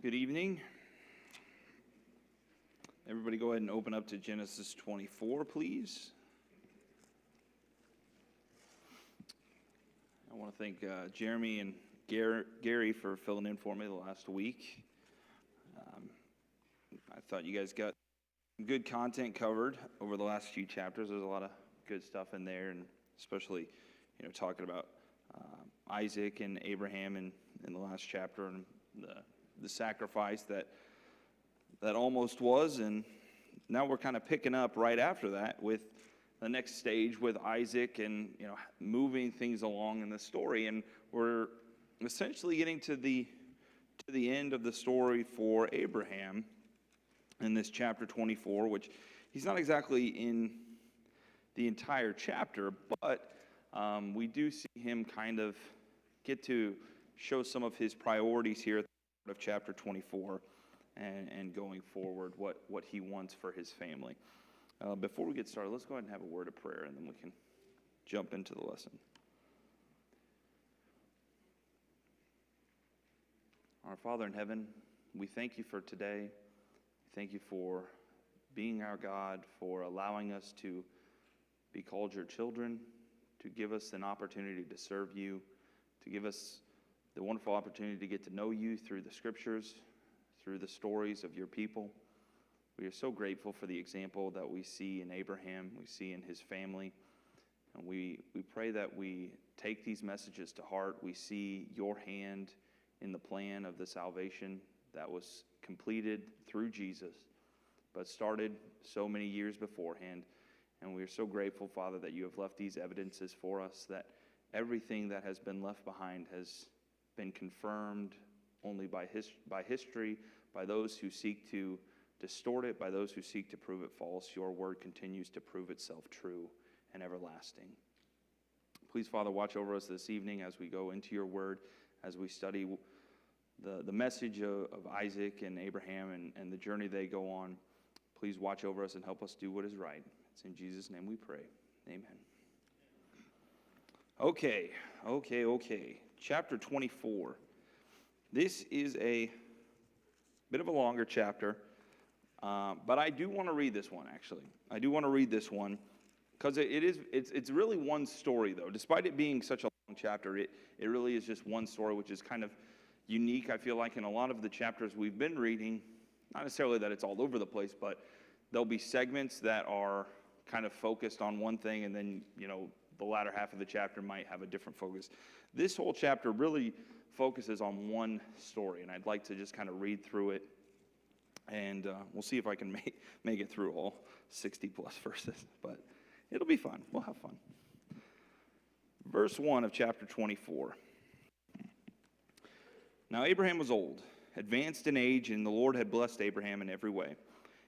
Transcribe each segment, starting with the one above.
Good evening. Everybody go ahead and open up to Genesis 24, please. I want to thank Jeremy and Gary for filling in for me the last week. I thought you guys got good content covered over the last few chapters. There's a lot of good stuff in there, and especially, talking about Isaac and Abraham in the last chapter and the sacrifice that almost was, and now we're kind of picking up right after that with the next stage with Isaac and moving things along in the story, and we're essentially getting to the end of the story for Abraham in this chapter 24, which he's not exactly in the entire chapter, but we do see him kind of get to show some of his priorities here at the start of chapter 24 and going forward, what he wants for his family. Before we get started, let's go ahead and have a word of prayer, and then we can jump into the lesson. Our Father in heaven, we thank you for today. Thank you for being our God, for allowing us to be called your children, to give us an opportunity to serve you, to give us the wonderful opportunity to get to know you through the scriptures, through the stories of your people. We are so grateful for the example that we see in Abraham, we see in his family, and we pray that we take these messages to heart. We see your hand in the plan of the salvation that was completed through Jesus, but started so many years beforehand. And we are so grateful, Father, that you have left these evidences for us, that everything that has been left behind has been confirmed only by history, by those who seek to distort it, by those who seek to prove it false. Your word continues to prove itself true and everlasting. Please, Father, watch over us this evening as we go into your word, as we study the message of Isaac and Abraham and the journey they go on. Please watch over us and help us do what is right. It's in Jesus' name we pray. Amen. Okay. Chapter 24. This is a bit of a longer chapter, but I do want to read this one, actually. I do want to read this one because it's really one story, though. Despite it being such a long chapter, it really is just one story, which is kind of unique, I feel like, in a lot of the chapters we've been reading. Not necessarily that it's all over the place, but there'll be segments that are kind of focused on one thing, and then, the latter half of the chapter might have a different focus. This whole chapter really focuses on one story, and I'd like to just kind of read through it, and we'll see if I can make it through all 60-plus verses, but it'll be fun. We'll have fun. Verse 1 of chapter 24. Now Abraham was old, advanced in age, and the Lord had blessed Abraham in every way.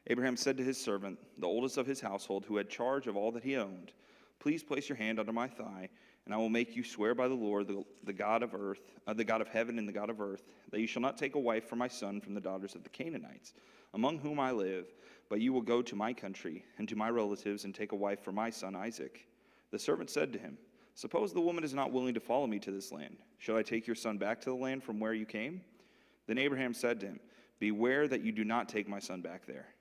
Abraham said to his servant, the oldest of his household, who had charge of all that he owned, "Please place your hand under my thigh, and I will make you swear by the Lord, the God of earth, the God of heaven and the God of earth, that you shall not take a wife for my son from the daughters of the Canaanites, among whom I live, but you will go to my country and to my relatives and take a wife for my son Isaac." The servant said to him, "Suppose the woman is not willing to follow me to this land. Shall I take your son back to the land from where you came?" Then Abraham said to him, "Beware that you do not take my son back there.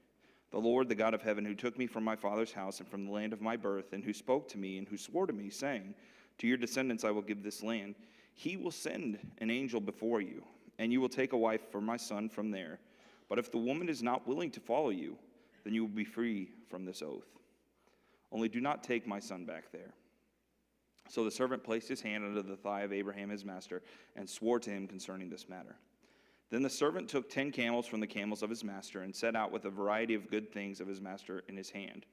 The Lord, the God of heaven, who took me from my father's house and from the land of my birth, and who spoke to me and who swore to me, saying, 'To your descendants I will give this land,' he will send an angel before you, and you will take a wife for my son from there. But if the woman is not willing to follow you, then you will be free from this oath. Only do not take my son back there." So the servant placed his hand under the thigh of Abraham his master and swore to him concerning this matter. Then the servant took 10 camels from the camels of his master and set out with a variety of good things of his master in his hand.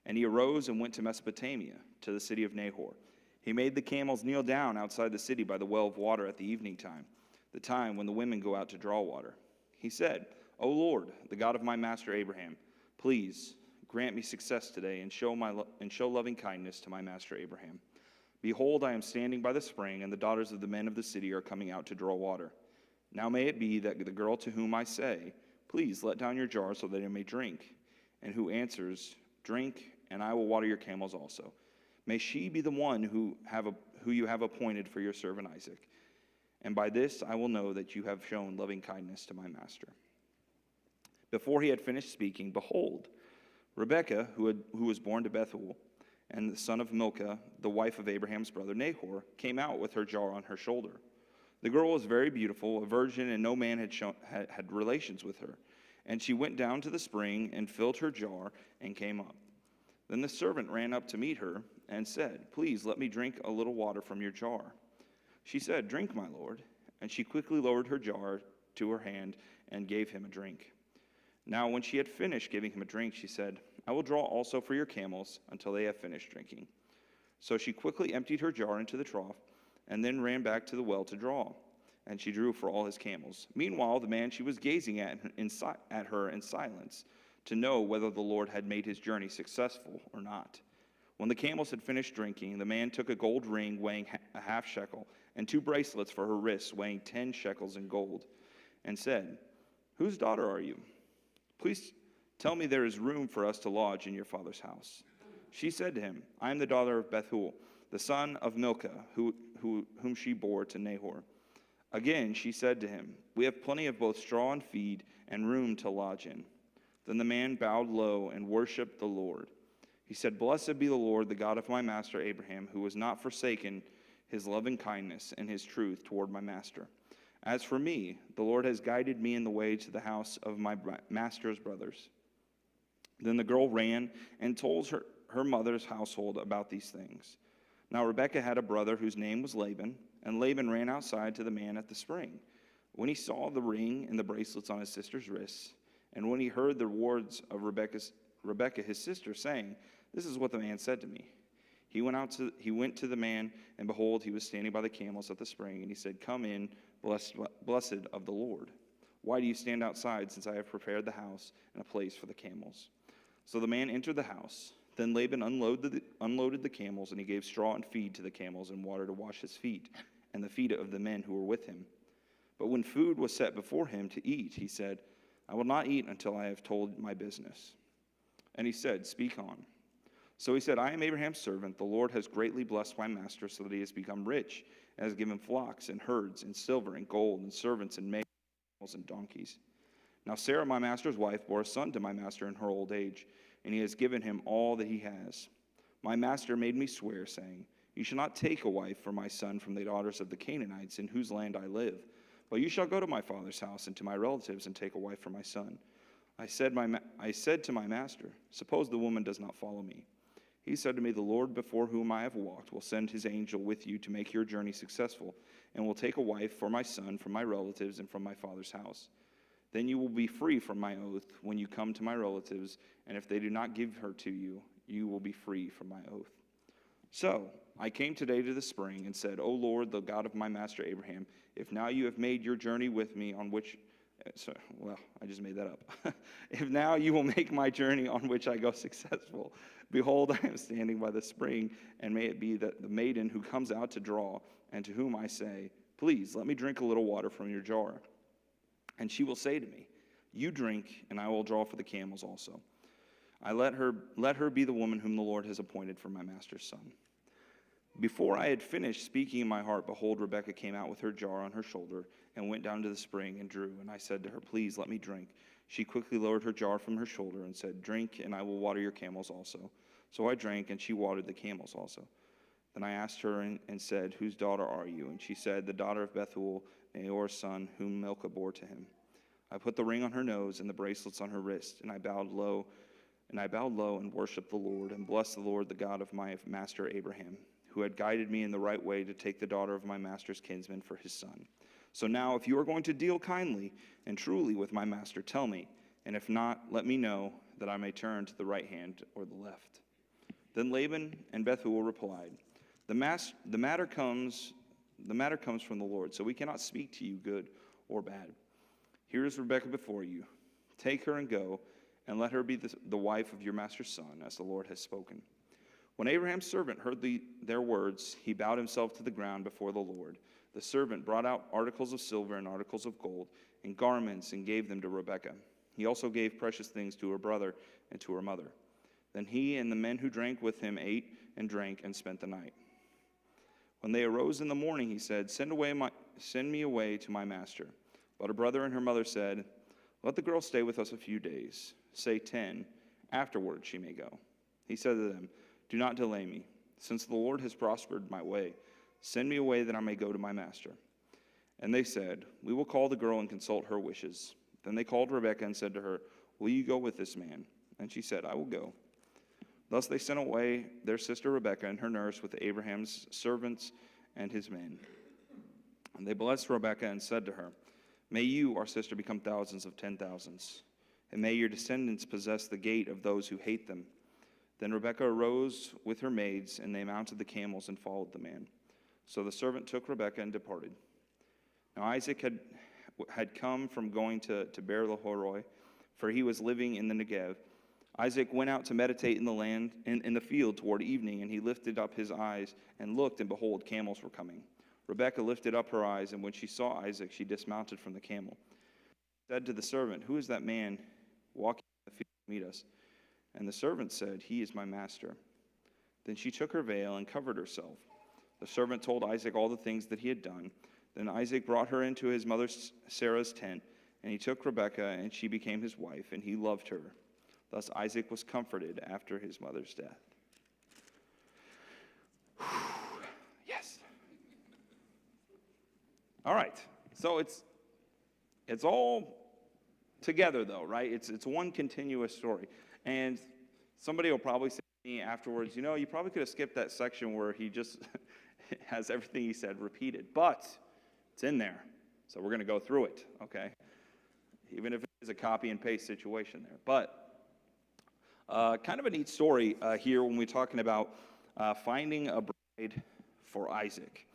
And he arose and went to Mesopotamia, to the city of Nahor. He made the camels kneel down outside the city by the well of water at the evening time, the time when the women go out to draw water. He said, "O Lord, the God of my master Abraham, please grant me success today and show loving kindness to my master Abraham. Behold, I am standing by the spring, and the daughters of the men of the city are coming out to draw water. Now may it be that the girl to whom I say, 'Please let down your jar so that I may drink,' and who answers, 'Drink, and I will water your camels also,' may she be the one who you have appointed for your servant Isaac. and by this I will know that you have shown loving kindness to my master." Before he had finished speaking, behold, Rebekah, who was born to Bethuel, and the son of Milcah, the wife of Abraham's brother Nahor, came out with her jar on her shoulder. The girl was very beautiful, a virgin, and no man had relations with her. And she went down to the spring and filled her jar and came up. Then the servant ran up to meet her and said, "Please let me drink a little water from your jar." She said, "Drink, my lord." And she quickly lowered her jar to her hand and gave him a drink. Now when she had finished giving him a drink, she said, "I will draw also for your camels until they have finished drinking." So she quickly emptied her jar into the trough and then ran back to the well to draw. And she drew for all his camels. Meanwhile, the man she was gazing at her in silence, to know whether the Lord had made his journey successful or not. When the camels had finished drinking, the man took a gold ring weighing a half shekel and 2 bracelets for her wrists weighing 10 shekels in gold, and said, "Whose daughter are you? Please tell me there is room for us to lodge in your father's house." She said to him, "I am the daughter of Bethuel, the son of Milcah, whom she bore to Nahor." Again she said to him, "We have plenty of both straw and feed and room to lodge in." Then the man bowed low and worshipped the Lord. He said, "Blessed be the Lord, the God of my master Abraham, who has not forsaken his loving kindness and his truth toward my master. As for me, the Lord has guided me in the way to the house of my master's brothers." Then the girl ran and told her mother's household about these things. Now Rebekah had a brother whose name was Laban, and Laban ran outside to the man at the spring. When he saw the ring and the bracelets on his sister's wrists, and when he heard the words of Rebekah his sister, saying, "This is what the man said to me," he went to the man, and behold, he was standing by the camels at the spring, and he said, "Come in, blessed of the Lord. Why do you stand outside, since I have prepared the house and a place for the camels?" So the man entered the house. Then Laban unloaded the camels, and he gave straw and feed to the camels and water to wash his feet and the feet of the men who were with him. But when food was set before him to eat, he said, "I will not eat until I have told my business." And he said, "Speak on." So he said, "I am Abraham's servant. The Lord has greatly blessed my master so that he has become rich and has given flocks and herds and silver and gold and servants and maids and donkeys. Now Sarah, my master's wife, bore a son to my master in her old age, and he has given him all that he has. My master made me swear, saying, 'You shall not take a wife for my son from the daughters of the Canaanites in whose land I live, but you shall go to my father's house and to my relatives and take a wife for my son.' I said to my master, 'Suppose the woman does not follow me.' He said to me, 'The Lord before whom I have walked will send his angel with you to make your journey successful, and will take a wife for my son from my relatives and from my father's house. Then you will be free from my oath when you come to my relatives, and if they do not give her to you, you will be free from my oath.' So I came today to the spring and said, 'O Lord, the God of my master Abraham, if now you have made your journey with me on which,'" I just made that up. "If now you will make my journey on which I go successful, behold, I am standing by the spring, and may it be that the maiden who comes out to draw, and to whom I say, 'Please let me drink a little water from your jar,' and she will say to me, 'You drink, and I will draw for the camels also.' Let her be the woman whom the Lord has appointed for my master's son." Before I had finished speaking in my heart, behold, Rebekah came out with her jar on her shoulder and went down to the spring and drew. And I said to her, "Please let me drink." She quickly lowered her jar from her shoulder and said, "Drink, and I will water your camels also." So I drank, and she watered the camels also. Then I asked her and said, "Whose daughter are you?" And she said, "The daughter of Bethuel, Nahor's son, whom Milcah bore to him." I put the ring on her nose and the bracelets on her wrist, and I bowed low and worshipped the Lord, and blessed the Lord, the God of my master Abraham, who had guided me in the right way to take the daughter of my master's kinsman for his son. So now, if you are going to deal kindly and truly with my master, tell me, and if not, let me know, that I may turn to the right hand or the left." Then Laban and Bethuel replied, The matter comes from the Lord, so we cannot speak to you good or bad. Here is Rebekah before you. Take her and go, and let her be the wife of your master's son, as the Lord has spoken." When Abraham's servant heard their words, he bowed himself to the ground before the Lord. The servant brought out articles of silver and articles of gold and garments and gave them to Rebekah. He also gave precious things to her brother and to her mother. Then he and the men who drank with him ate and drank and spent the night. When they arose in the morning, he said, "Send away send me away to my master. But her brother and her mother said, let the girl stay with us a few days, say 10. Afterward she may go. He said to them, do not delay me, since the Lord has prospered my way. Send me away that I may go to my master. And they said, we will call the girl and consult her wishes. Then they called Rebekah and said to her, will you go with this man? And she said, I will go. Thus they sent away their sister Rebekah and her nurse with Abraham's servants and his men. And they blessed Rebekah and said to her, may you, our sister, become thousands of 10,000s, and may your descendants possess the gate of those who hate them. Then Rebekah arose with her maids, and they mounted the camels and followed the man. So the servant took Rebekah and departed. Now Isaac had come from going to Beer-lahai, for he was living in the Negev. Isaac went out to meditate in the land, in the field toward evening, and he lifted up his eyes and looked, and behold, camels were coming. Rebekah lifted up her eyes, and when she saw Isaac, she dismounted from the camel. She said to the servant, who is that man walking in the field to meet us? And the servant said, he is my master. Then she took her veil and covered herself. The servant told Isaac all the things that he had done. Then Isaac brought her into his mother Sarah's tent, and he took Rebekah, and she became his wife, and he loved her. Thus Isaac was comforted after his mother's death. Yes. All right. So it's all together, though, right? It's one continuous story. And somebody will probably say to me afterwards, you probably could have skipped that section where he just has everything he said repeated. But it's in there. So we're going to go through it, okay? Even if it is a copy and paste situation there. But kind of a neat story here when we're talking about finding a bride for Isaac.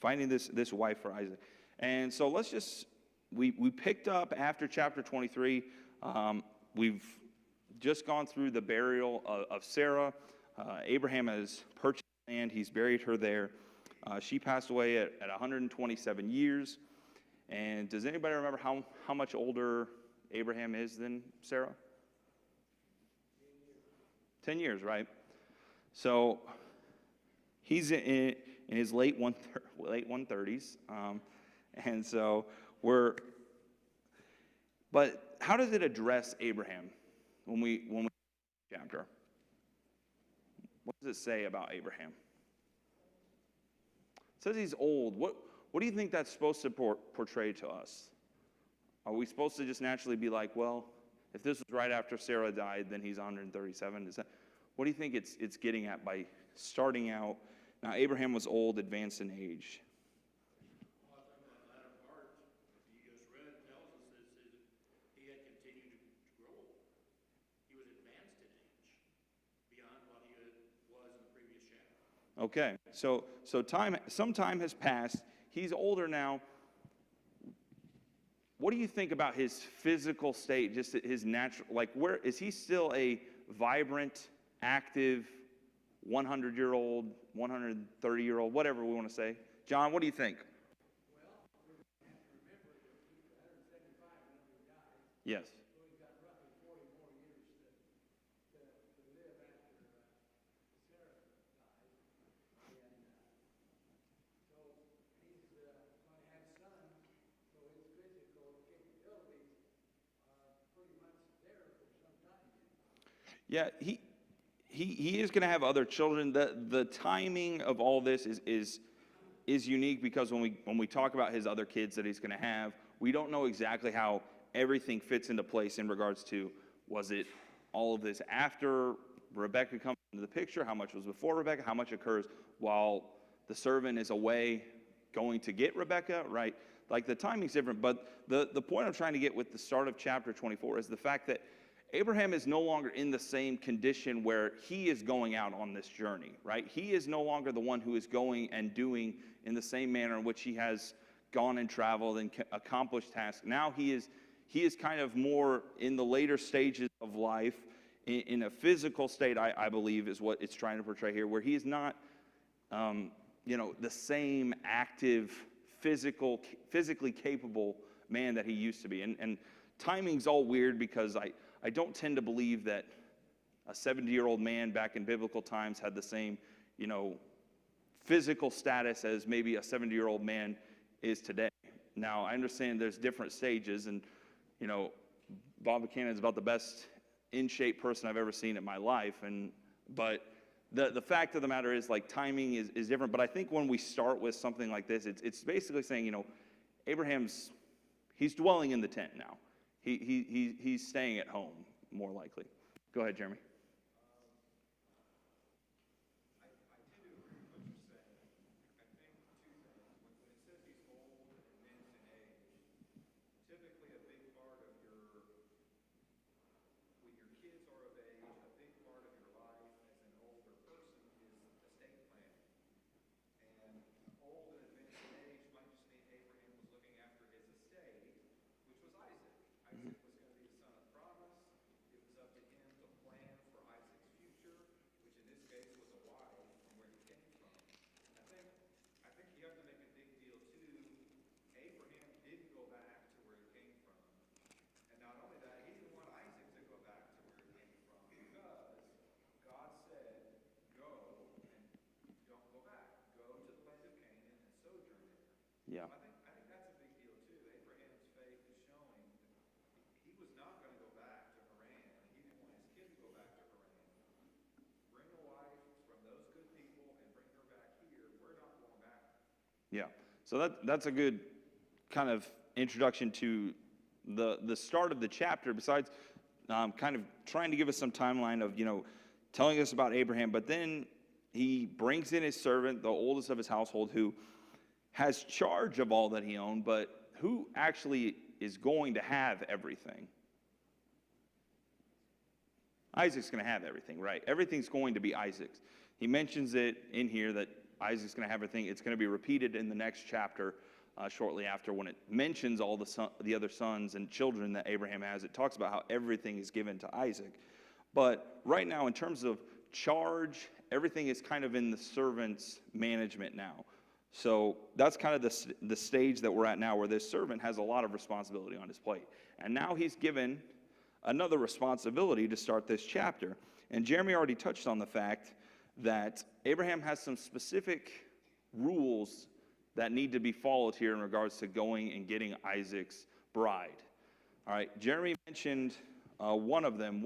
Finding this wife for Isaac. And so let's just, we picked up after chapter 23. We've just gone through the burial of Sarah. Abraham has purchased land. He's buried her there. She passed away at 127 years. And does anybody remember how much older Abraham is than Sarah? 10 years, right? So he's in his late 130s. And so but how does it address Abraham when we chapter? What does it say about Abraham? It says he's old. What do you think that's supposed to portray to us? Are we supposed to just naturally be like, well, if this was right after Sarah died, then he's 137? What do you think it's getting at by starting out? Now, Abraham was old, advanced in age. Well, I think that latter part you just read tells us that he had continued to grow. He was advanced in age beyond what he was in the previous chapter. Okay, so some time has passed. He's older now. What do you think about his physical state, just his natural, where is he still a vibrant, active, 100-year-old, 130-year-old, whatever we want to say? John, what do you think? Well, we have to remember that he was 175 when he died. Yes. So he's got roughly 40 more years to live after Sarah died. And so he's going to have sons, so his physical capabilities are pretty much there for some time. Yeah, he is going to have other children. The timing of all this is unique because when we talk about his other kids that he's going to have, we don't know exactly how everything fits into place in regards to, was it all of this after Rebekah comes into the picture, how much was before Rebekah, how much occurs while the servant is away going to get Rebekah, right? Like the timing's different, but the point I'm trying to get with the start of chapter 24 is the fact that Abraham is no longer in the same condition where he is going out on this journey, right? He is no longer the one who is going and doing in the same manner in which he has gone and traveled and accomplished tasks. Now he is kind of more in the later stages of life, in a physical state, I believe, is what it's trying to portray here, where he is not, the same active, physically capable man that he used to be. And timing's all weird because I don't tend to believe that a 70-year-old man back in biblical times had the same, physical status as maybe a 70-year-old man is today. Now, I understand there's different stages, and, you know, Bob Buchanan is about the best in-shape person I've ever seen in my life, but the fact of the matter is, like, timing is different. But I think when we start with something like this, it's basically saying, you know, he's dwelling in the tent now. He's staying at home, more likely. Go ahead, Jeremy. Yeah. I think that's a big deal too. Abraham's faith is showing that he was not going to go back to Haran. He didn't want his kid to go back to Haran. Bring a wife from those good people and bring her back here. We're not going back. Yeah. So that's a good kind of introduction to the start of the chapter, besides kind of trying to give us some timeline of, you know, telling us about Abraham. But then he brings in his servant, the oldest of his household, who has charge of all that he owned, but who actually is going to have everything? Isaac's going to have everything, right? Everything's going to be Isaac's. He mentions it in here that Isaac's going to have everything. It's going to be repeated in the next chapter shortly after, when it mentions all the other sons and children that Abraham has. It talks about how everything is given to Isaac. But right now, in terms of charge, everything is kind of in the servant's management now. So that's kind of the stage that we're at now, where this servant has a lot of responsibility on his plate. And now he's given another responsibility to start this chapter. And Jeremy already touched on the fact that Abraham has some specific rules that need to be followed here in regards to going and getting Isaac's bride. All right, Jeremy mentioned one of them,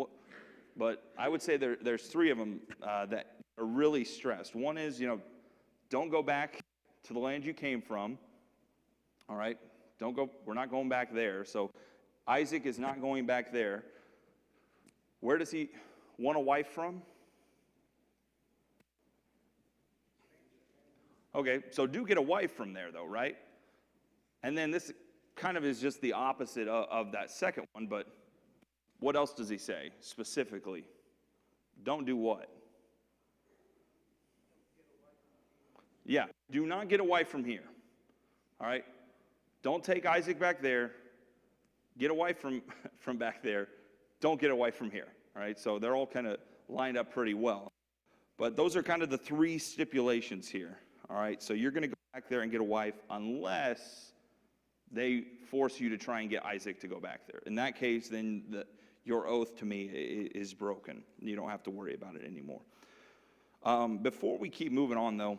but I would say there's three of them that are really stressed. One is, you know, don't go back to the land you came from. All right, we're not going back there. So Isaac is not going back there. Where does he want a wife from? Okay, so do get a wife from there, though, right? And then this kind of is just the opposite of that second one, but what else does he say specifically? Don't do what? Yeah, do not get a wife from here. All right? Don't take Isaac back there. Get a wife from back there. Don't get a wife from here. All right? So they're all kind of lined up pretty well. But those are kind of the three stipulations here. All right? So you're going to go back there and get a wife unless they force you to try and get Isaac to go back there. In that case, then your oath to me is broken. You don't have to worry about it anymore. Before we keep moving on, though,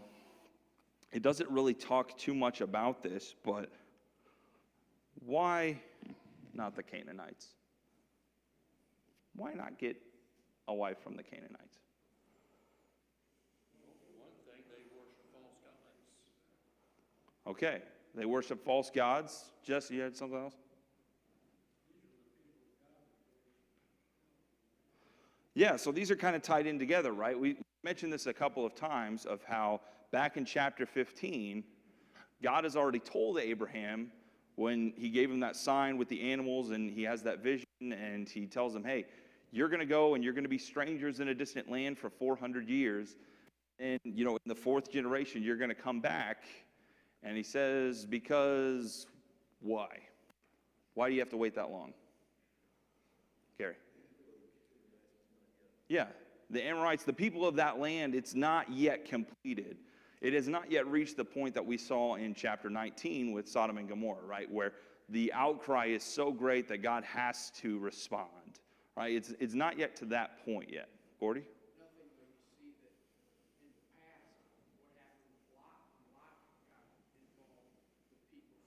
it doesn't really talk too much about this, but why not the Canaanites? Why not get a wife from the Canaanites? For one thing, they worship false gods. Okay, they worship false gods. Jesse, you had something else? Yeah, so these are kind of tied in together, right? We mentioned this a couple of times of how back in chapter 15, God has already told Abraham when he gave him that sign with the animals and he has that vision, and he tells him, hey, you're going to go and you're going to be strangers in a distant land for 400 years. And, you know, in the fourth generation, you're going to come back. And he says, because why? Why do you have to wait that long? Gary? Yeah, the Amorites, the people of that land, it's not yet completed. It has not yet reached the point that we saw in chapter 19 with Sodom and Gomorrah, right, where the outcry is so great that God has to respond, right? It's not yet to that point yet. Gordy? Nothing, but you see that in the past, what happened with Lot, Lot got involved with people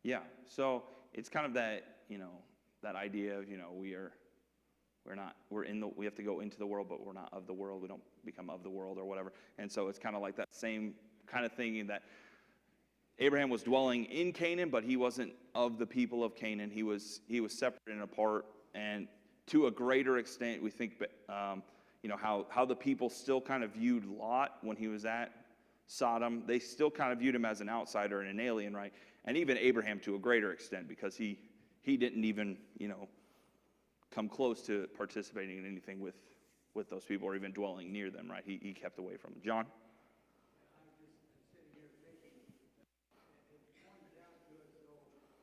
Yeah, so it's kind of that, that idea of, we have to go into the world, but we're not of the world. We don't become of the world or whatever. And so it's kind of like that same kind of thinking that Abraham was dwelling in Canaan, but he wasn't of the people of Canaan. He was separate and apart. And to a greater extent, we think, how the people still kind of viewed Lot when he was at Sodom. They still kind of viewed him as an outsider and an alien, right? And even Abraham to a greater extent, because he didn't even, come close to participating in anything with those people or even dwelling near them, right? He kept away from them. John? I'm just sitting here thinking, it pointed out to us, though,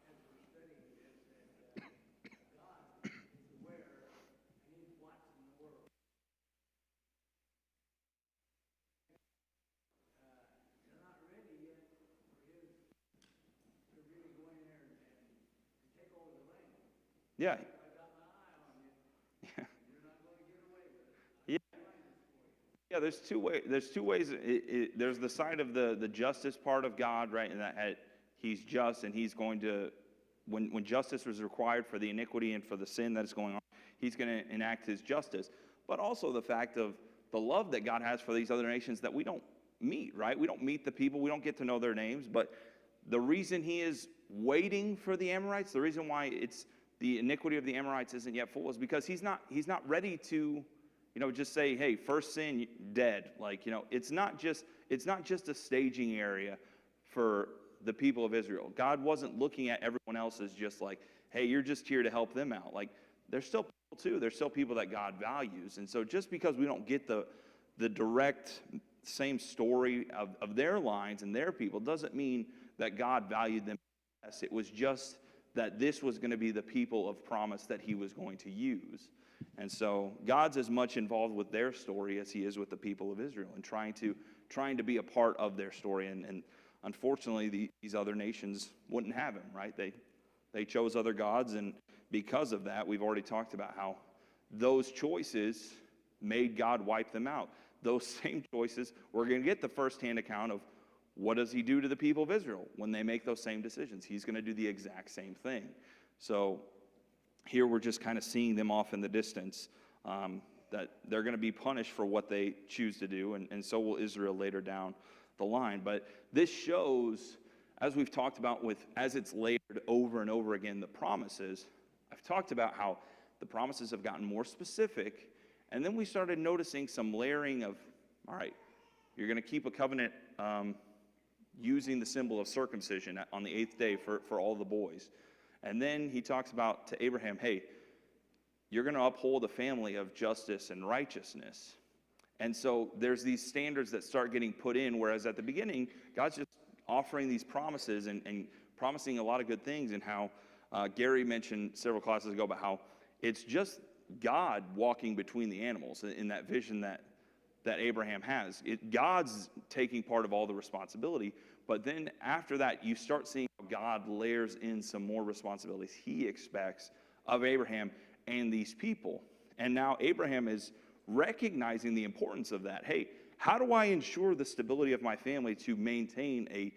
as we're studying this, that God is aware and He's watching the world. They're not ready yet for His to really go in there and take over the land. Yeah. I got my eye on you. You're not going to get away with it. Yeah. Yeah, there's two ways. There's two ways. There's the side of the justice part of God, right? And that He's just, and He's going to, when justice was required for the iniquity and for the sin that is going on, He's going to enact His justice. But also the fact of the love that God has for these other nations that we don't meet, right? We don't meet the people. We don't get to know their names. But the reason He is waiting for the Amorites, the reason why the iniquity of the Amorites isn't yet full, is because He's not ready to, just say, hey, first sin, dead. Like, it's not just a staging area for the people of Israel. God wasn't looking at everyone else as just like, hey, you're just here to help them out. Like, there's still people too. There's still people that God values. And so just because we don't get the direct same story of their lines and their people doesn't mean that God valued them less. It was just that this was going to be the people of promise that He was going to use. And so God's as much involved with their story as He is with the people of Israel, and trying to be a part of their story. And unfortunately, these other nations wouldn't have Him, right? They chose other gods, and because of that, we've already talked about how those choices made God wipe them out. Those same choices, we're going to get the firsthand account of what does He do to the people of Israel when they make those same decisions. He's going to do the exact same thing. So here we're just kind of seeing them off in the distance, that they're going to be punished for what they choose to do, and so will Israel later down the line. But this shows, as we've talked about as it's layered over and over again, the promises. I've talked about how the promises have gotten more specific, and then we started noticing some layering of, all right, you're going to keep a covenant using the symbol of circumcision on the 8th day for all the boys. And then He talks about to Abraham, hey, you're going to uphold a family of justice and righteousness. And so there's these standards that start getting put in, whereas at the beginning, God's just offering these promises and promising a lot of good things, and how Gary mentioned several classes ago about how it's just God walking between the animals in that vision that Abraham has. God's taking part of all the responsibility, but then after that, you start seeing how God layers in some more responsibilities He expects of Abraham and these people. And now Abraham is recognizing the importance of that. Hey, how do I ensure the stability of my family to maintain a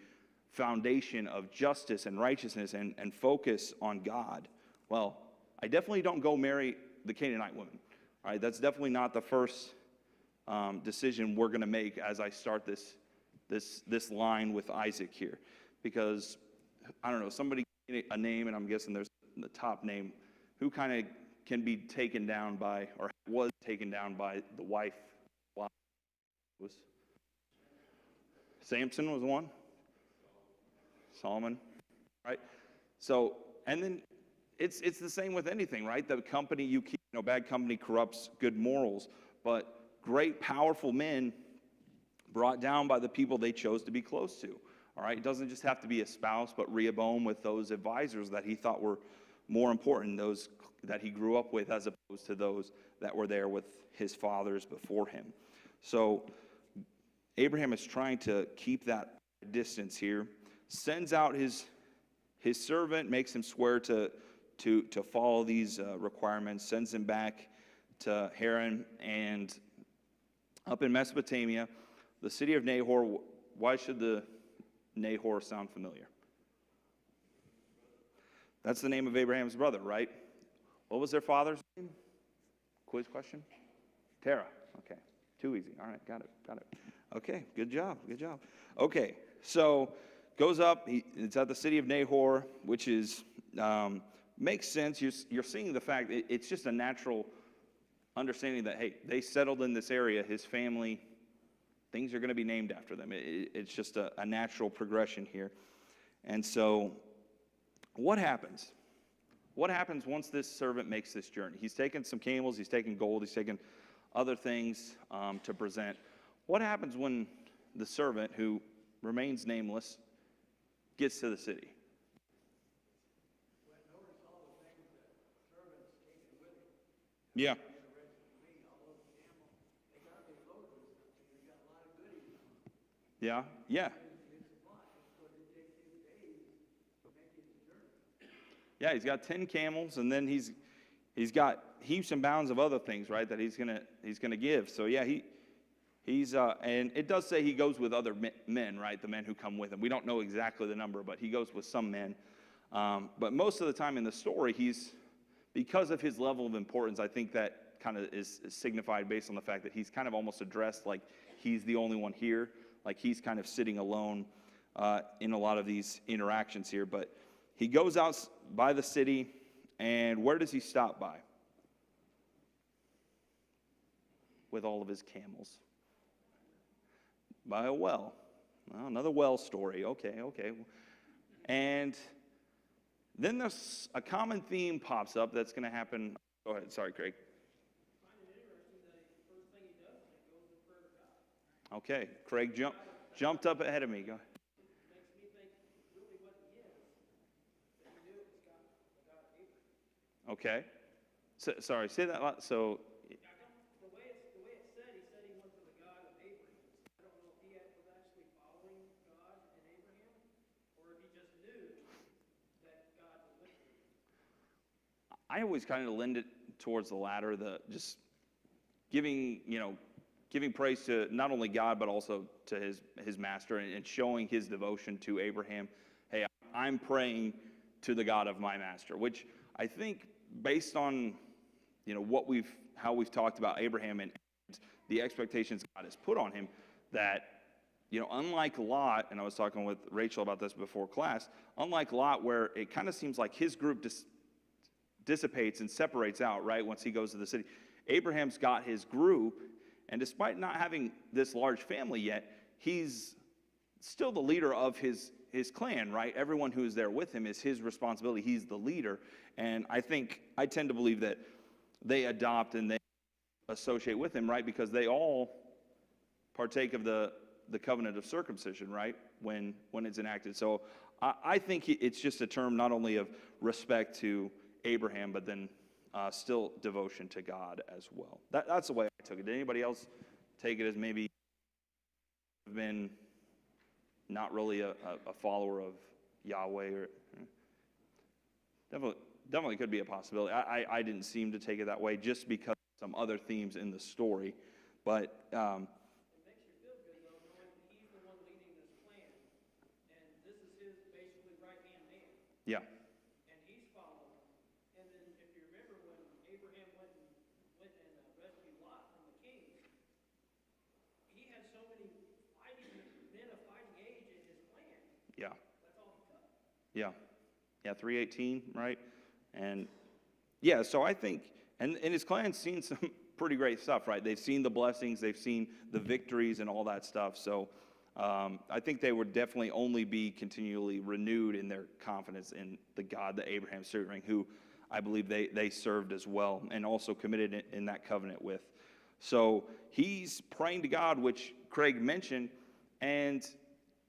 foundation of justice and righteousness and focus on God? Well, I definitely don't go marry the Canaanite woman. All right, that's definitely not the first decision we're going to make as I start this line with Isaac here, because I don't know, somebody a name, and I'm guessing there's the top name, who kind of can be taken down by, or was taken down by the wife. Samson was one. Solomon, right? So, and then it's the same with anything, right? The company you keep, bad company corrupts good morals, but great, powerful men brought down by the people they chose to be close to. All right, it doesn't just have to be a spouse, but Rehoboam with those advisors that he thought were more important, those that he grew up with, as opposed to those that were there with his fathers before him. So Abraham is trying to keep that distance here, sends out his servant, makes him swear to follow these requirements, sends him back to Haran, and up in Mesopotamia, the city of Nahor. Why should the Nahor sound familiar? That's the name of Abraham's brother, right? What was their father's name? Quiz question? Terah. Okay. Too easy. All right. Got it. Okay. Good job. Okay. So goes up. It's at the city of Nahor, which is, makes sense. You're seeing the fact, it's just a natural understanding that, hey, they settled in this area. His family, things are going to be named after them. It's just a natural progression here. And so what happens? What happens once this servant makes this journey? He's taken some camels, he's taken gold, he's taken other things to present. What happens when the servant, who remains nameless, gets to the city? Well, notice all the things that servants taken with them. Yeah. Interesting to me, all those camels, they got to be loaded with something. They got a lot of goodies on them. Yeah. It's a lot. It's going to take 2 days to make his journey. Yeah, he's got 10 camels, and then he's got heaps and bounds of other things, right, that he's gonna give. So yeah, he's and it does say he goes with other men, right, the men who come with him. We don't know exactly the number, but he goes with some men. But most of the time in the story, because of his level of importance, I think that kind of is signified based on the fact that he's kind of almost addressed like he's the only one here, like he's kind of sitting alone in a lot of these interactions here. But he goes out by the city, and where does he stop by? With all of his camels. By a well. Well, another well story. Okay. And then there's a common theme pops up that's going to happen. Go ahead. Sorry, Craig. I find it interesting that the first thing he does is he goes to prayer to God. Okay. Craig jumped up ahead of me. Go ahead. It makes me think really what he is. That he knew it was God, the God of Abraham. Okay. Sorry, say that. So, The way it said, he said he went to the God of Abraham. I don't know if he was actually following God and Abraham, or if he just knew that God was with him. I always kind of lend it towards the latter, the just giving praise to not only God, but also to his master, and showing his devotion to Abraham. Hey, I'm praying to the God of my master, which I think based on, how we've talked about Abraham and the expectations God has put on him, that, unlike Lot, and I was talking with Rachel about this before class, unlike Lot, where it kind of seems like his group dissipates and separates out, right, once he goes to the city, Abraham's got his group, and despite not having this large family yet, he's still the leader of his clan, right? Everyone who is there with him is his responsibility. He's the leader. And I tend to believe that they adopt and they associate with him, right? Because they all partake of the covenant of circumcision, right? When it's enacted. So I think it's just a term not only of respect to Abraham, but then still devotion to God as well. That's the way I took it. Did anybody else take it as maybe been not really a follower of Yahweh? Or definitely could be a possibility. I didn't seem to take it that way just because of some other themes in the story. But It makes you feel good, though, knowing he's the one leading this plan, and this is his basically right-hand man, yeah, and he's following him. And then if you remember when Abraham went and rescued Lot from the kings, he had so many men of fighting age in his clan. yeah, That's all he took. yeah, 318, right? And yeah, so I think, and his clan's seen some pretty great stuff, right? They've seen the blessings, they've seen the victories and all that stuff. So I think they would definitely only be continually renewed in their confidence in the God that Abraham's serving, who I believe they served as well and also committed in that covenant with. So he's praying to God, which Craig mentioned, and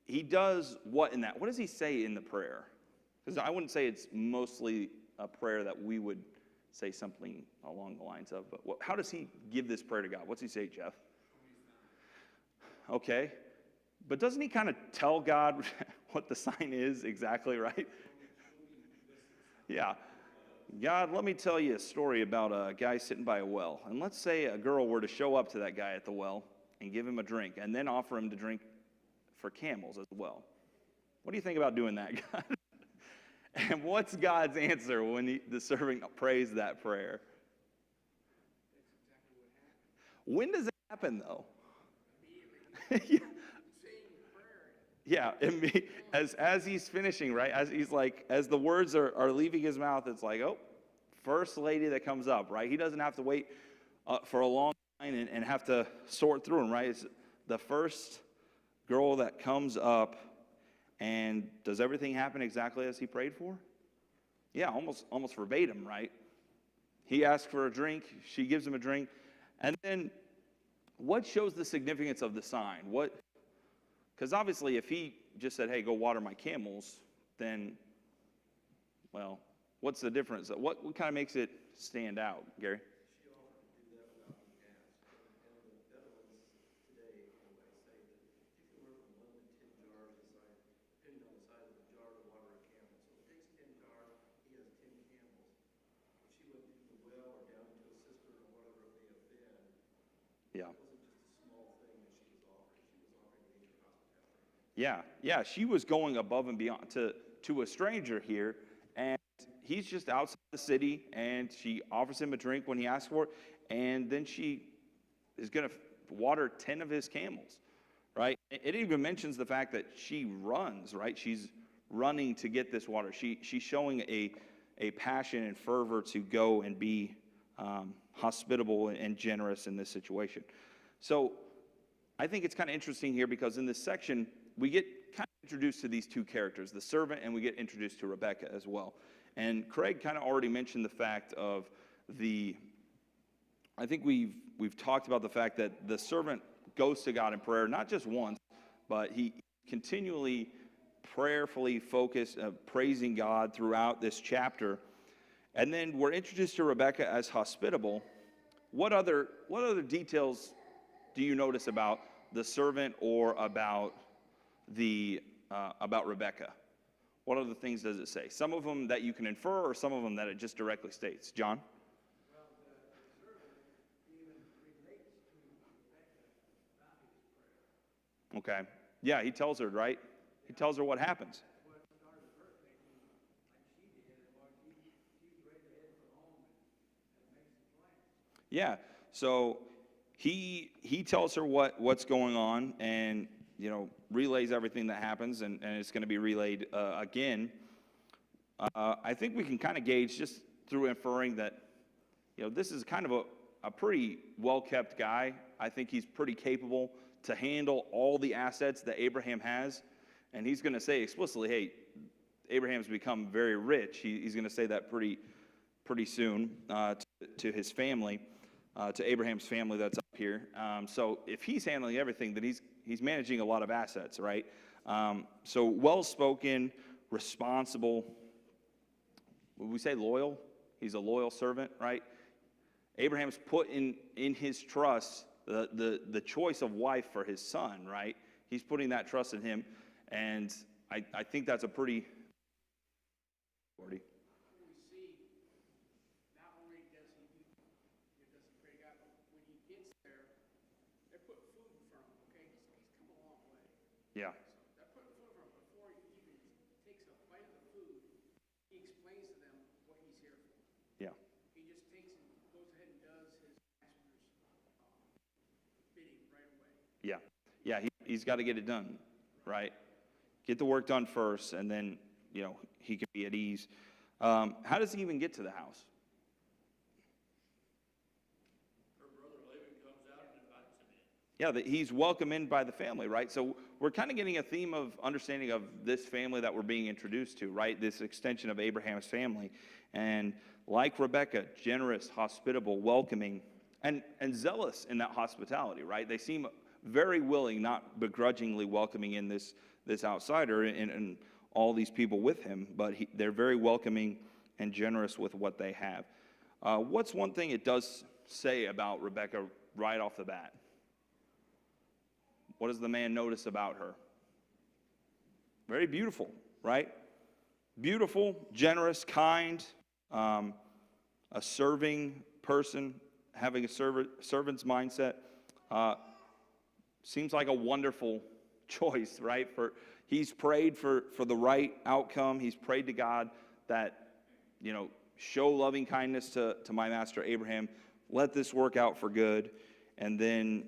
he does what in that? What does he say in the prayer? Because I wouldn't say it's mostly a prayer that we would say something along the lines of, but how does he give this prayer to God? What's he say, Jeff? Okay. But doesn't he kind of tell God what the sign is exactly, right? Yeah. God, let me tell you a story about a guy sitting by a well. And let's say a girl were to show up to that guy at the well and give him a drink and then offer him to drink for camels as well. What do you think about doing that, God? And what's God's answer when the servant prays that prayer? When does it happen, though? Yeah. Yeah, as he's finishing, right? As he's like, as the words are leaving his mouth, it's like, oh, first lady that comes up, right? He doesn't have to wait for a long time and have to sort through them, right? It's the first girl that comes up, and does everything happen exactly as he prayed for? Yeah, almost verbatim, right? He asks for a drink, she gives him a drink, and then what shows the significance of the sign? Because obviously, if he just said, hey, go water my camels, then, well, what's the difference? What kind of makes it stand out, Gary? She offered to do that without being asked. And the Bedouins today, anyway, say that you can work from 1 to 10 jars, depending on the size of the jar, to water a camel. So it takes 10 jars, he has 10 camels. If she went to the well or down into a cistern or whatever it may have been, Yeah. it wasn't just a small thing that she was offering. She was offering major hospitality. Yeah, she was going above and beyond to a stranger here, and he's just outside the city, and she offers him a drink when he asks for it, and then she is going to water 10 of his camels, right? It even mentions the fact that she runs, right? She's running to get this water. She's showing a passion and fervor to go and be hospitable and generous in this situation. So I think it's kind of interesting here because in this section, we get kind of introduced to these two characters, the servant, and we get introduced to Rebecca as well. And Craig kind of already mentioned the fact of I think we've talked about the fact that the servant goes to God in prayer, not just once, but he continually prayerfully focused, praising God throughout this chapter. And then we're introduced to Rebecca as hospitable. What other details do you notice about the servant or about Rebecca? What other things does it say? Some of them that you can infer, or some of them that it just directly states. John? Well, the servant even relates to Rebecca about his prayer. Okay. Yeah, he tells her, right? He tells her what happens. What started her thinking like she did, or she's ready to head for home and make some plans. Yeah. So he tells her what's going on, and relays everything that happens, and it's going to be relayed again. I think we can kind of gauge just through inferring that this is kind of a pretty well-kept guy. I think he's pretty capable to handle all the assets that Abraham has, and he's going to say explicitly, hey, Abraham's become very rich. He's going to say that pretty soon to his family, to Abraham's family that's up here. So if he's handling everything, then he's managing a lot of assets, right? So well-spoken, responsible. Would we say loyal? He's a loyal servant, right? Abraham's put in his trust the choice of wife for his son, right? He's putting that trust in him, and I think that's a pretty. We see not only does he pray to God, but when he gets there, they put food in front of him. Okay, he's come a long way. Yeah. So they're putting food in front of him. Before he even takes a bite of the food, he explains to them what he's here for. Yeah. He just takes and goes ahead and does his master's bidding right away. Yeah. He's got to get it done, right? Get the work done first, and then he can be at ease. How does he even get to the house? Her brother Laban comes out and invites him in. Yeah, he's welcomed in by the family, right? So we're kind of getting a theme of understanding of this family that we're being introduced to, right? This extension of Abraham's family. And like Rebecca, generous, hospitable, welcoming, and zealous in that hospitality, right? They seem very willing, not begrudgingly welcoming in this outsider and all these people with him, but they're very welcoming and generous with what they have. What's one thing it does say about Rebecca right off the bat? What does the man notice about her? Very beautiful, right? Beautiful, generous, kind, a serving person, having a servant's mindset. Seems like a wonderful choice, right? He's prayed for the right outcome. He's prayed to God that, show loving kindness to my master Abraham. Let this work out for good. And then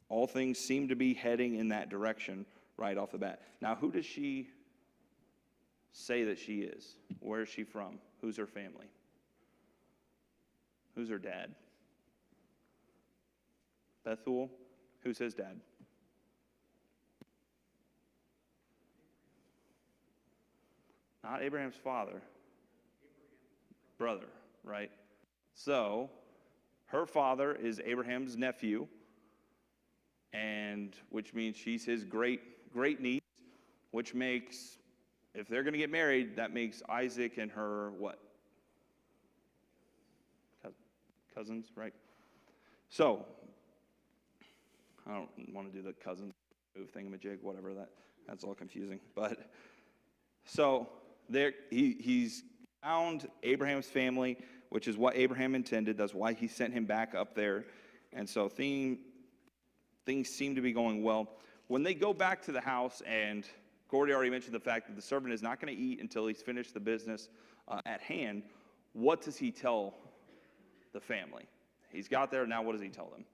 all things seem to be heading in that direction right off the bat. Now, who does she say that she is? Where is she from? Who's her family? Who's her dad? Bethuel? Who's his dad? Not Abraham's father. Brother, right? So, her father is Abraham's nephew, and which means she's his great niece, which makes, if they're going to get married, that makes Isaac and her what? Cousins, right? So, I don't want to do the cousins move thingamajig, whatever, that's all confusing. But, so, there he's found Abraham's family, which is what Abraham intended. That's why he sent him back up there. And so things seem to be going well. When they go back to the house, and Gordy already mentioned the fact that the servant is not going to eat until he's finished the business at hand, what does he tell the family? He's got there, now what does he tell them?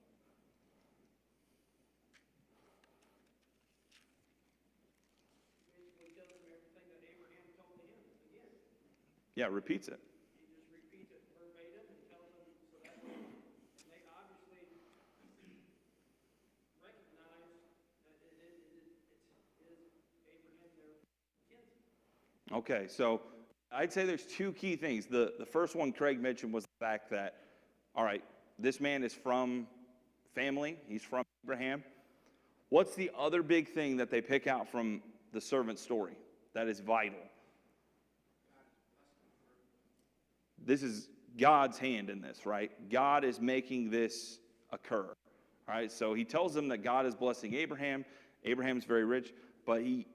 Basically tells them everything that Abraham told him again. Yeah, repeats it. He just repeats it verbatim and tells them, so that way they obviously recognize that it is Abraham, their kinsman. Okay, so I'd say there's two key things. The first one Craig mentioned was the fact that, all right, this man is from family. He's from Abraham. What's the other big thing that they pick out from the servant's story that is vital? This is God's hand in this, right? God is making this occur. All right, so he tells them that God is blessing Abraham. Abraham's very rich, but he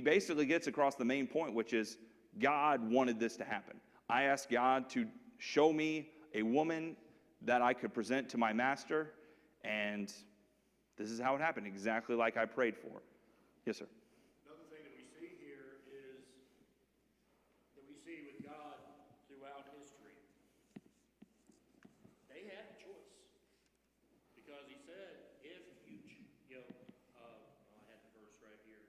basically gets across the main point, which is God wanted this to happen. I asked God to show me a woman that I could present to my master, and this is how it happened, exactly like I prayed for. Yes, sir. Another thing that we see here is that we see with God throughout history. They had the choice because he said, if I had the verse right here.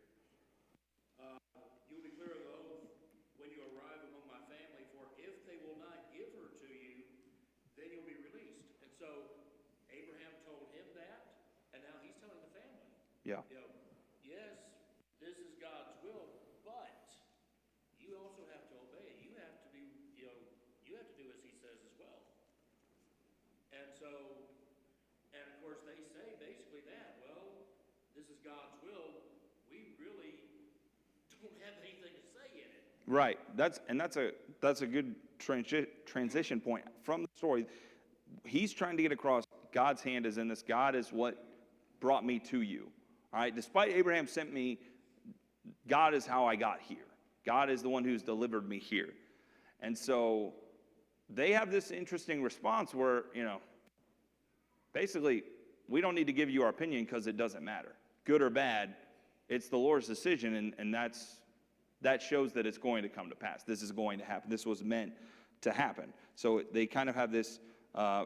You'll be clear of the oath when you arrive among my family, for if they will not give her to you, then you'll be released. And so Abraham told him that, and now he's telling the family. Yeah. Yes, this is God's will, but you also have to obey. You have to be, you have to do as he says as well. And so, and of course they say basically that, well, this is God's will. We really don't have anything to say in it. Right. That's a good transition point from the story. He's trying to get across God's hand is in this. God is what brought me to you. All right. Despite Abraham sent me, God is how I got here. God is the one who's delivered me here. And so they have this interesting response where, basically, we don't need to give you our opinion because it doesn't matter. Good or bad, it's the Lord's decision, and that shows that it's going to come to pass. This is going to happen. This was meant to happen. So they kind of have this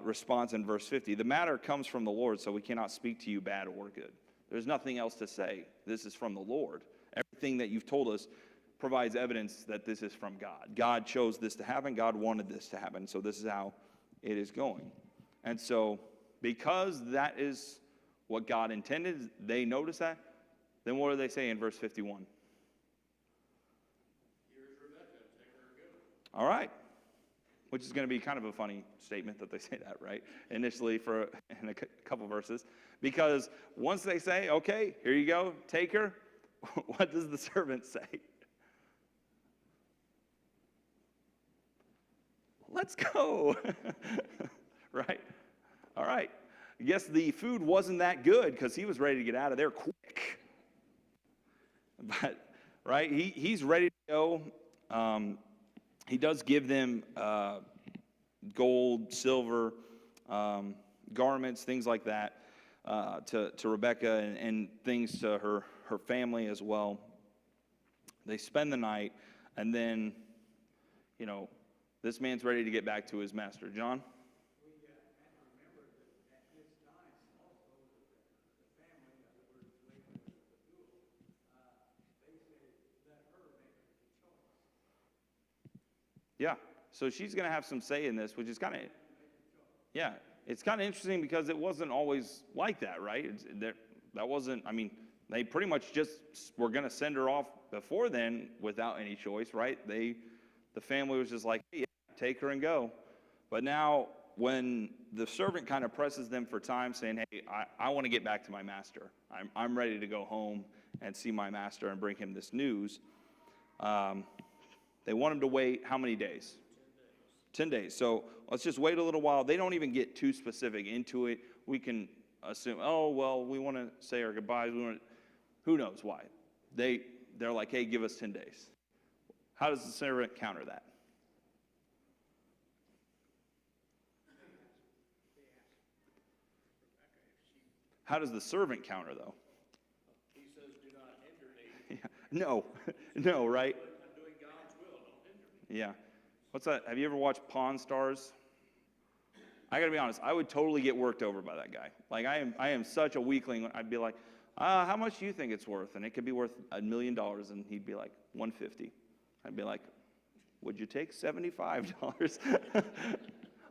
response in verse 50. The matter comes from the Lord, so we cannot speak to you bad or good. There's nothing else to say. This is from the Lord. Everything that you've told us provides evidence that this is from God. God chose this to happen. God wanted this to happen. So this is how it is going. And so because that is what God intended, they notice that. Then what do they say in verse 51? Here's Rebecca, take her go. All right. Which is going to be kind of a funny statement that they say that, right? Initially in a couple verses. Because once they say, okay, here you go, take her, what does the servant say? Let's go. Right? All right. I guess the food wasn't that good because he was ready to get out of there quick. But, right, he's ready to go. He does give them gold, silver, garments, things like that to Rebecca and things to her family as well. They spend the night. And then, you know, this man's ready to get back to his master. John? We have to remember that at this time also the family, in other words, Laban and Bethuel, they say, let her make the choice. Yeah. So she's going to have some say in this, which is kind of, yeah, it's kind of interesting because it wasn't always like that, right? That wasn't, I mean, they pretty much just were going to send her off before then without any choice, right? The family was just like, hey, yeah, take her and go. But now when the servant kind of presses them for time, saying, hey, I want to get back to my master. I'm ready to go home and see my master and bring him this news. They want him to wait how many days? 10 days. So let's just wait a little while. They don't even get too specific into it. We can assume, oh, well, we want to say our goodbyes. Who knows why? They're like, hey, give us 10 days. How does the servant counter that? How does the servant counter, though? He says, do not hinder me. No, no, right? I'm doing God's will, don't hinder me. Yeah. What's that? Have you ever watched Pawn Stars? I got to be honest, I would totally get worked over by that guy. Like, I am such a weakling. I'd be like, how much do you think it's worth? And it could be worth $1 million. And he'd be like, 150. I'd be like, would you take $75?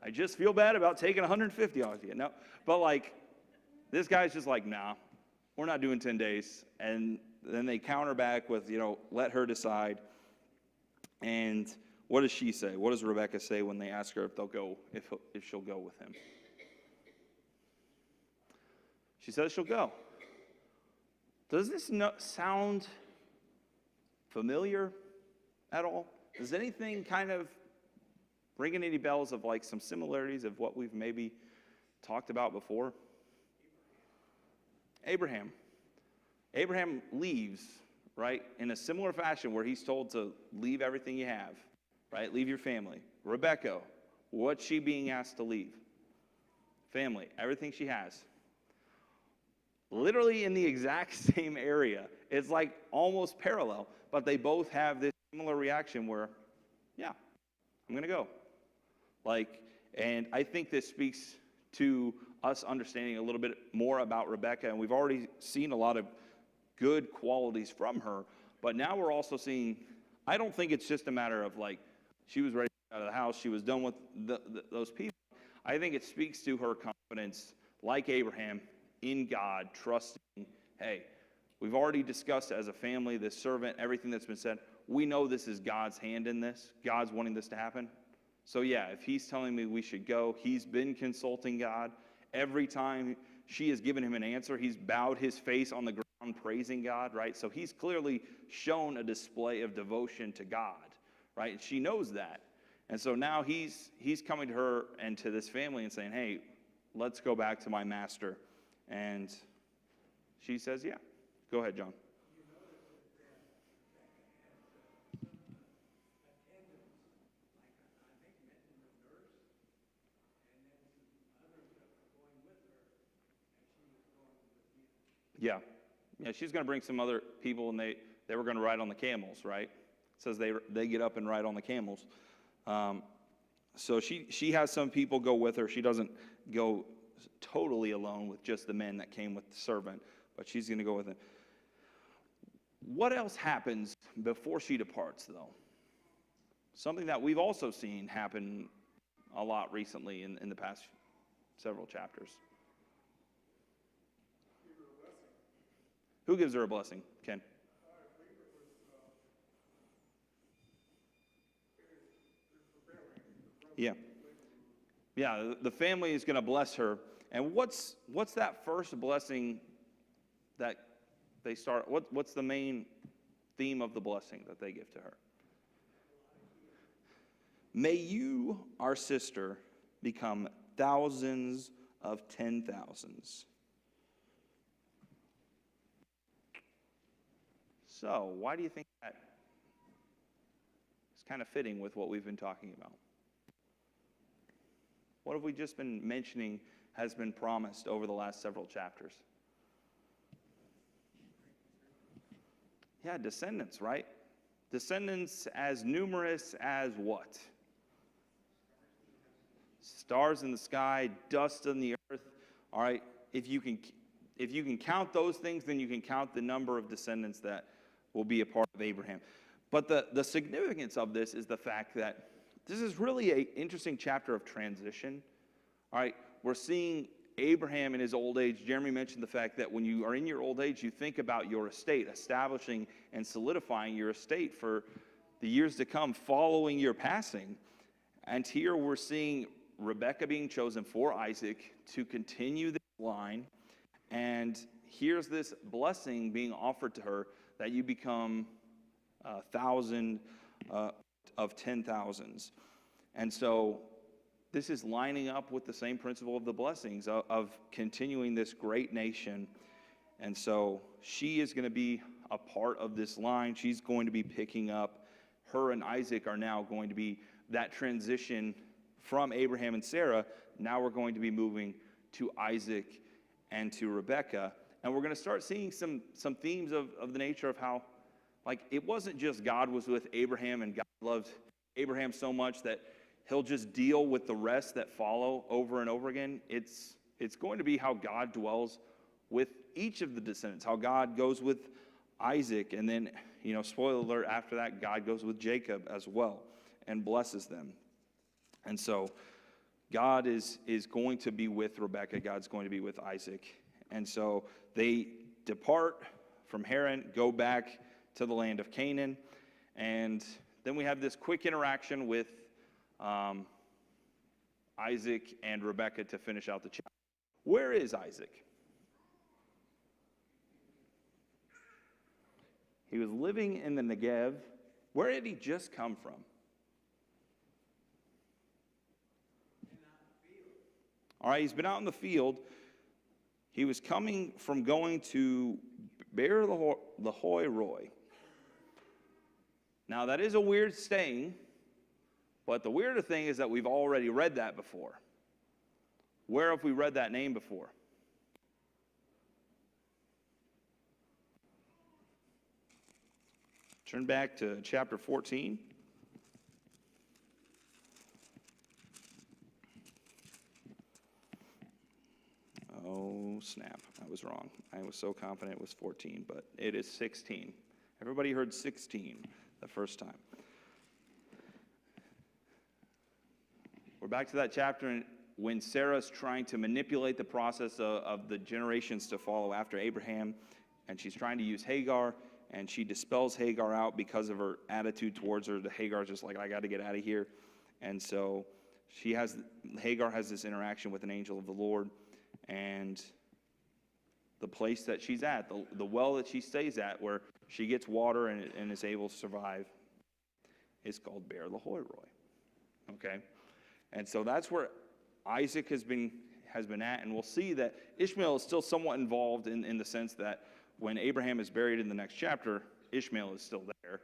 I just feel bad about taking $150. No, but like, this guy's just like, nah, we're not doing 10 days. And then they counter back with, let her decide. And what does she say? What does Rebecca say when they ask her if they'll go, if she'll go with him? She says she'll go. Does this sound familiar at all? Does anything kind of ringing any bells of like some similarities of what we've maybe talked about before? Abraham leaves, right, in a similar fashion where he's told to leave everything you have, right? Leave your family. Rebecca, what's she being asked to leave? Family, everything she has. Literally in the exact same area. It's like almost parallel, but they both have this similar reaction where, yeah, I'm going to go. And I think this speaks to us understanding a little bit more about Rebecca, and we've already seen a lot of good qualities from her, but now we're also seeing, I don't think it's just a matter of like, she was ready to get out of the house, she was done with those people. I think it speaks to her confidence, like Abraham, in God, trusting, hey, we've already discussed as a family, this servant, everything that's been said. We know this is God's hand in this. God's wanting this to happen. So yeah, if he's telling me we should go, he's been consulting God. Every time she has given him an answer, he's bowed his face on the ground praising God, right? So he's clearly shown a display of devotion to God, right? And she knows that. And so now he's coming to her and to this family and saying, hey, let's go back to my master. And she says, yeah. Go ahead, John. You notice that Rebecca has attendants, like I think mentioned the nurse, and then some others that were going with her, and she was going with him. Yeah. Yeah, she's going to bring some other people, and they were going to ride on the camels, right? It says they get up and ride on the camels. So she has some people go with her. She doesn't go totally alone with just the men that came with the servant, but she's going to go with him. What else happens before she departs, though? Something that we've also seen happen a lot recently in the past several chapters. Who gives her a blessing, Ken? Yeah. Yeah, the family is going to bless her. And what's that first blessing that they start? What's the main theme of the blessing that they give to her? May you, our sister, become thousands of 10,000s. So, why do you think that is kind of fitting with what we've been talking about? What have we just been mentioning has been promised over the last several chapters? Yeah, descendants, right? descendants as numerous as what? Stars in the sky, dust on the earth. All right, if you can count those things, then you can count the number of descendants that will be a part of Abraham. But the significance of this is the fact that this is really an interesting chapter of transition. All right, we're seeing Abraham in his old age. Jeremy mentioned the fact that when you are in your old age, you think about your estate, establishing and solidifying your estate for the years to come following your passing. And here we're seeing Rebekah being chosen for Isaac to continue this line. And here's this blessing being offered to her that you become 1,000 of 10,000s. And so this is lining up with the same principle of the blessings of continuing this great nation. And so she is going to be a part of this line. She's going to be picking up. Her and Isaac are now going to be that transition from Abraham and Sarah. Now we're going to be moving to Isaac and to Rebekah. And we're going to start seeing some themes of the nature of how, like, it wasn't just God was with Abraham and God loved Abraham so much that he'll just deal with the rest that follow over and over again. It's going to be how God dwells with each of the descendants, how God goes with Isaac, and then, spoiler alert, after that, God goes with Jacob as well and blesses them. And so God is going to be with Rebekah. God's going to be with Isaac. And so they depart from Haran, go back to the land of Canaan, and then we have this quick interaction with Isaac and Rebekah to finish out the chapter. Where is Isaac? He was living in the Negev. Where did he just come from? All right, he's been out in the field. He was coming from going to Beer Lahai Roi. Now, that is a weird saying, but the weirder thing is that we've already read that before. Where have we read that name before? Turn back to chapter 14. Oh, snap. I was wrong. I was so confident it was 14, but it is 16. Everybody heard 16 the first time. We're back to that chapter when Sarah's trying to manipulate the process of the generations to follow after Abraham, and she's trying to use Hagar, and she dispels Hagar out because of her attitude towards her. Hagar's just like, I got to get out of here. And so Hagar has this interaction with an angel of the Lord, and the place that she's at, the well that she stays at, where she gets water and is able to survive, is called Beer Lahai Roi. Okay? And so that's where Isaac has been at, and we'll see that Ishmael is still somewhat involved in the sense that when Abraham is buried in the next chapter, Ishmael is still there.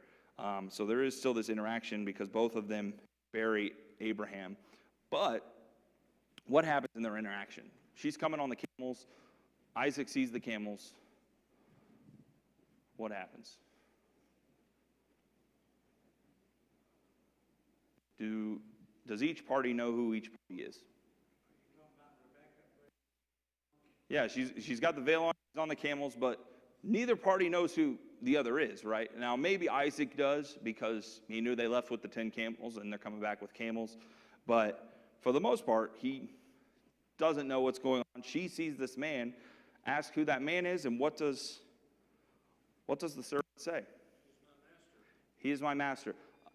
So there is still this interaction because both of them bury Abraham. But what happens in their interaction? She's coming on the camels. Isaac sees the camels. What happens? Does each party know who each party is? Yeah, she's got the veil on, she's on the camels, but neither party knows who the other is, right? Now, maybe Isaac does because he knew they left with the 10 camels and they're coming back with camels. But for the most part, he doesn't know what's going on. She sees this man, asks who that man is, and what does the servant say? He is my master.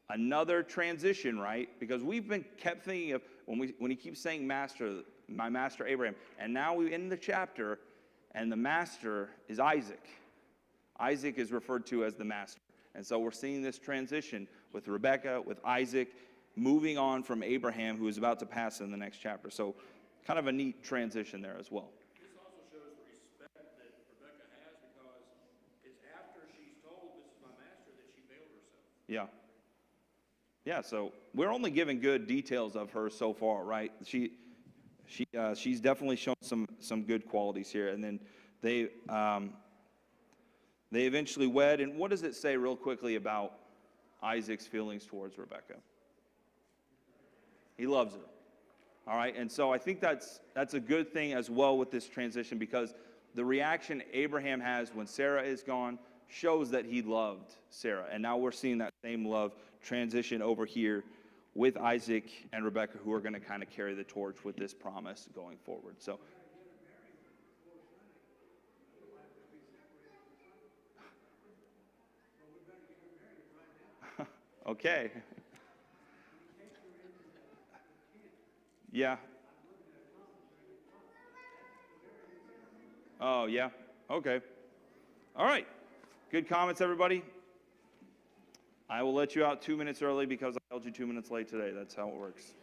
Another transition, right? Because we've been kept thinking of when he keeps saying master, my master Abraham, and now we're in the chapter, and the master is Isaac. Isaac is referred to as the master, and so we're seeing this transition with Rebekah, with Isaac, moving on from Abraham, who is about to pass in the next chapter. So, kind of a neat transition there as well. This also shows the respect that Rebekah has because it's after she's told this is my master that she veiled herself. Yeah. Yeah, so we're only giving good details of her so far, right? She's definitely shown some good qualities here, and then they eventually wed. And what does it say real quickly about Isaac's feelings towards Rebekah. He loves her. All right, and so I think that's a good thing as well with this transition, because the reaction Abraham has when Sarah is gone shows that he loved Sarah. And now we're seeing that same love transition over here with Isaac and Rebekah, who are going to kind of carry the torch with this promise going forward. So, okay. Yeah. Oh, yeah. Okay. All right. Good comments, everybody. I will let you out 2 minutes early because I held you 2 minutes late today. That's how it works.